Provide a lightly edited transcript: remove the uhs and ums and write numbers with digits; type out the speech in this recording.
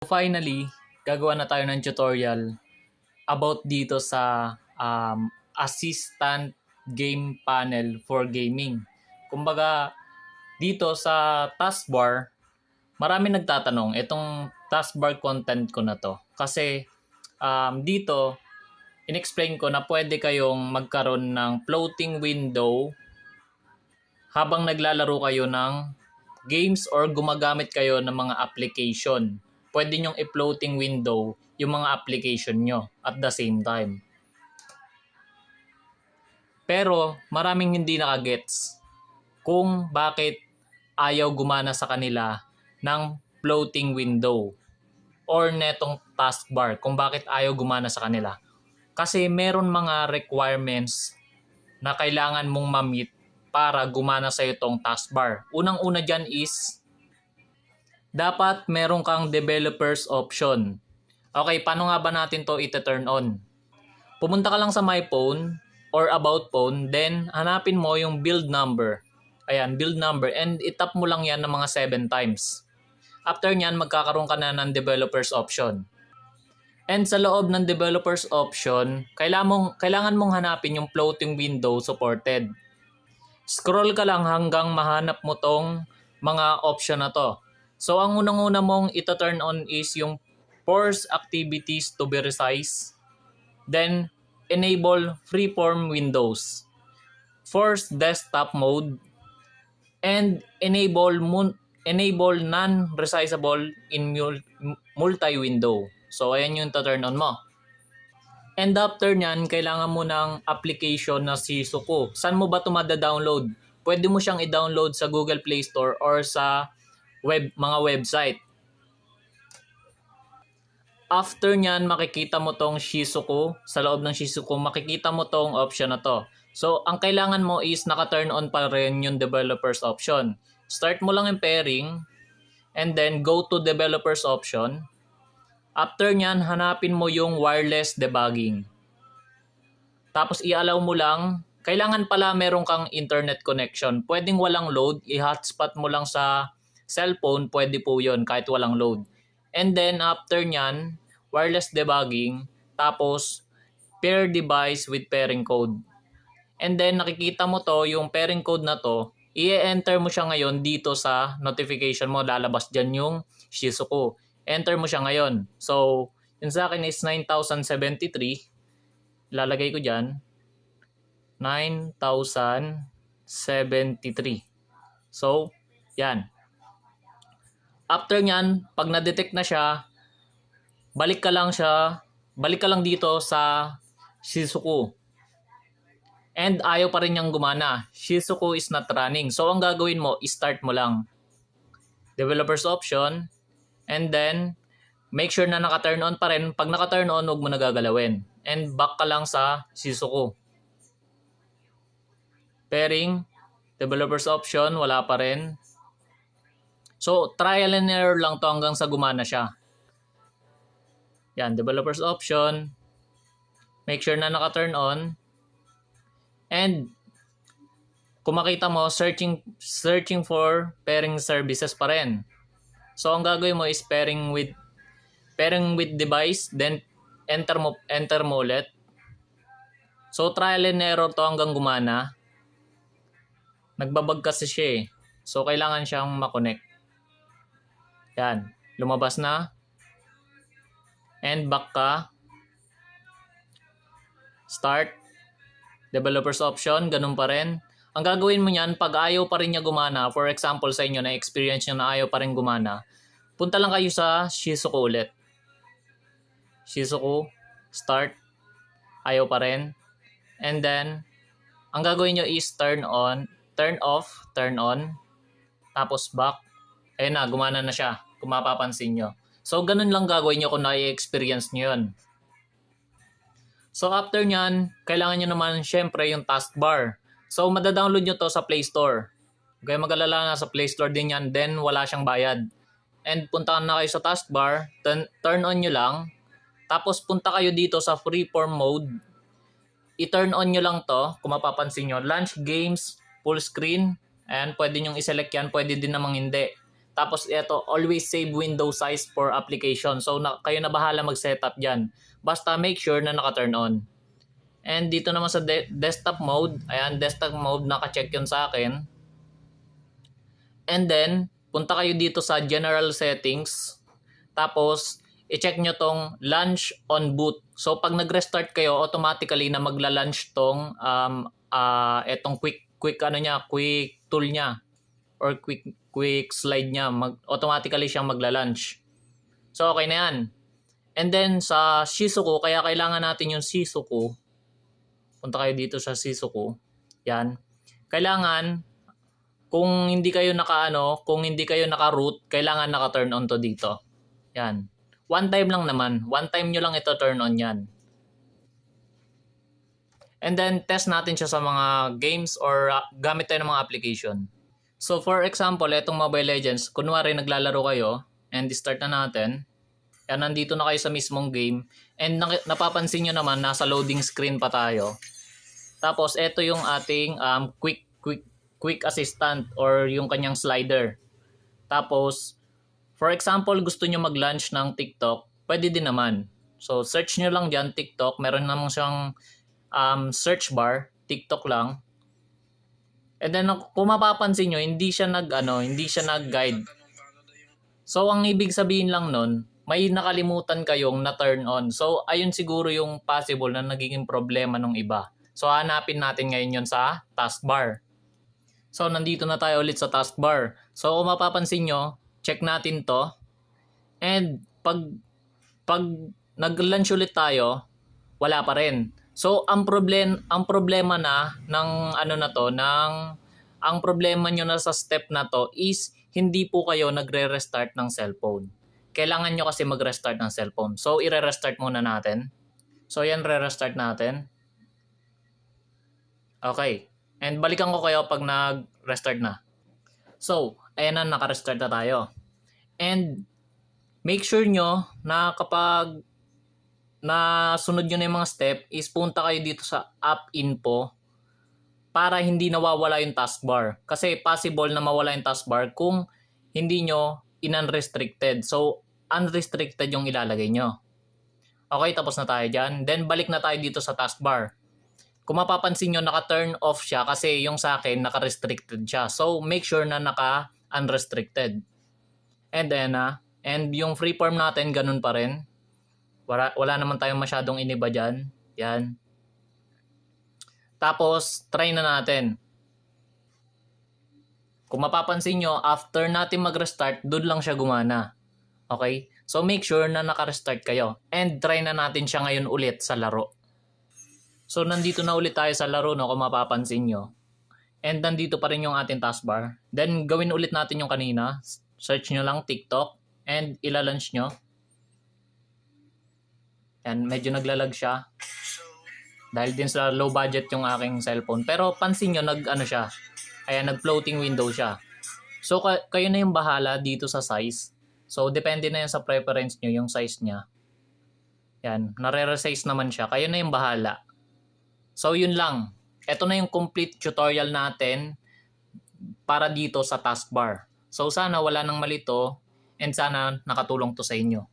Finally, gagawa na tayo ng tutorial about dito sa assistant game panel for gaming. Kumbaga, dito sa taskbar, marami nagtatanong itong taskbar content ko na to. Kasi dito, in-explain ko na pwede kayong magkaroon ng floating window habang naglalaro kayo ng games or gumagamit kayo ng mga application. Pwede nyong i-floating window yung mga application nyo at the same time. Pero maraming hindi nakagets kung bakit ayaw gumana sa kanila ng floating window or netong taskbar, kung bakit ayaw gumana sa kanila. Kasi meron mga requirements na kailangan mong ma-meet para gumana sa itong taskbar. Unang-una dyan is dapat meron kang developers option. Okay, paano nga ba natin to ita-turn on? Pumunta ka lang sa My Phone or About Phone, then hanapin mo yung build number. Ayan, build number, and itap mo lang yan ng mga 7 times. After nyan, magkakaroon ka na ng developers option. And sa loob ng developers option, kailangan mong hanapin yung floating window supported. Scroll ka lang hanggang mahanap mo tong mga option na to. So ang unang-una mong ita-turn on is yung force activities to be resized. Then enable freeform windows, force desktop mode, and enable non-resizable in multi-window. So ayan yung ita-turn on mo. And after nyan, kailangan mo ng application na si Suku. Saan mo ba ito mada-download? Pwede mo siyang i-download sa Google Play Store or sa mga website. After nyan, makikita mo tong Shizuku. Sa loob ng Shizuku, makikita mo tong option na to. So, ang kailangan mo is naka-turn on pa rin yung developers option. Start mo lang yung pairing and then go to developers option. After nyan, hanapin mo yung wireless debugging. Tapos i-allow mo lang, kailangan pala meron kang internet connection. Pwedeng walang load, i-hotspot mo lang sa cellphone, pwede po yun kahit walang load. And then after nyan, wireless debugging, tapos pair device with pairing code. And then nakikita mo to, yung pairing code na to, i-enter mo siya ngayon dito sa notification mo, lalabas dyan yung Shizuku. Enter mo siya ngayon. So, yun sa akin is 9,073. Lalagay ko dyan, 9,073. So, yan. After nyan, pag na-detect na siya, balik ka lang dito sa Shizuku. And ayaw pa rin niyang gumana. Shizuku is not running. So, ang gagawin mo, start mo lang. Developers option. And then, make sure na naka-turn on pa rin. Pag naka-turn on, huwag mo nagagalawin. And back ka lang sa Shizuku. Pairing, developers option, wala pa rin. So, trial and error lang to hanggang sa gumana siya. Yan, developers option. Make sure na naka-turn on. And kung makita mo, searching for pairing services pa rin. So, ang gagawin mo is pairing with device, then enter mo ulit. So, trial and error to hanggang gumana. Nagbabag kasi siya eh. So, kailangan siyang makonect. Yan. Lumabas na. And back ka. Start. Developers option. Ganun pa rin. Ang gagawin mo niyan, pag ayaw pa rin niya gumana, for example sa inyo na experience nyo na ayaw pa rin gumana, punta lang kayo sa Shizuku ulit. Shizuku. Start. Ayaw pa rin. And then, ang gagawin nyo is turn off, turn on, tapos back. Ayun na, gumana na siya, kung mapapansin nyo. So, ganun lang gagawin nyo kung na-experience nyo yun. So, after nyan, kailangan nyo naman syempre yung taskbar. So, madadownload nyo to sa Play Store. Okay, mag-alala na sa Play Store din yan, then wala siyang bayad. And punta na kayo sa taskbar, turn on nyo lang, tapos punta kayo dito sa freeform mode. I-turn on nyo lang to, kung mapapansin nyo, launch games, full screen, and pwede nyong i-select yan, pwede din namang hindi. Tapos ito, always save window size for application. So kayo na bahala mag-setup dyan. Basta make sure na naka-turn on. And dito naman sa desktop mode, ayan, desktop mode, naka-check yun sa akin. And then, punta kayo dito sa general settings. Tapos, i-check nyo tong launch on boot. So, pag nag-restart kayo, automatically na magla-launch tong etong quick tool niya or quick slide niya. Automatically siyang magla-launch. So, okay na yan. And then, sa Shizuku, kaya kailangan natin yung Shizuku. Punta kayo dito sa Shizuku. Yan. Kailangan, kung hindi kayo naka-root, kailangan naka-turn on to dito. Yan. One time lang naman. One time nyo lang ito turn on yan. And then, test natin siya sa mga games or gamit tayo ng mga application. So, for example, itong Mobile Legends, kunwari naglalaro kayo, and start na natin. Yan, nandito na kayo sa mismong game. And napapansin nyo naman, nasa loading screen pa tayo. Tapos, ito yung ating quick assistant or yung kanyang slider. Tapos, for example, gusto nyo mag-launch ng TikTok, pwede din naman. So, search nyo lang dyan, TikTok. Meron naman siyang search bar, TikTok lang. And then, kung mapapansin nyo, hindi siya nag-guide. So, ang ibig sabihin lang nun, may nakalimutan kayong na-turn on. So, ayun siguro yung possible na nagiging problema ng iba. So, hanapin natin ngayon yun sa taskbar. So, nandito na tayo ulit sa taskbar. So, kung mapapansin nyo, check natin to. And, pag nag-launch ulit tayo, wala pa rin. So, ang problema na ng ang problema nyo na sa step na to is hindi po kayo nagre-restart ng cellphone. Kailangan nyo kasi mag-restart ng cellphone. So, i-restart muna natin. So, yan, re-restart natin. Okay. And balikan ko kayo pag nag-restart na. So, ayan na, naka-restart na tayo. And make sure nyo na kapag nasunod nyo na yung mga step, is punta kayo dito sa app info para hindi nawawala yung taskbar. Kasi possible na mawala yung taskbar kung hindi nyo in-unrestricted. So, unrestricted yung ilalagay nyo. Okay, tapos na tayo dyan. Then, balik na tayo dito sa taskbar. Kung mapapansin nyo, naka-turn off siya kasi yung sa akin, naka-restricted siya. So, make sure na naka-unrestricted. And then, and yung freeform natin, ganun pa rin. Wala naman tayong masyadong iniba dyan. Yan. Tapos, try na natin. Kung mapapansin nyo, after natin mag-restart, doon lang siya gumana. Okay? So, make sure na naka-restart kayo. And try na natin siya ngayon ulit sa laro. So, nandito na ulit tayo sa laro, no, kung mapapansin nyo. And nandito pa rin yung ating taskbar. Then, gawin ulit natin yung kanina. Search nyo lang TikTok and ilalunch nyo. Yan, medyo naglalag siya. Dahil din sa low budget yung aking cellphone. Pero pansin nyo, siya. Ayan, nag-floating window siya. So, kayo na yung bahala dito sa size. So, depende na yan sa preference nyo, yung size niya. Yan, nare-resize naman siya. Kayo na yung bahala. So, yun lang. Ito na yung complete tutorial natin para dito sa taskbar. So, sana wala nang malito and sana nakatulong to sa inyo.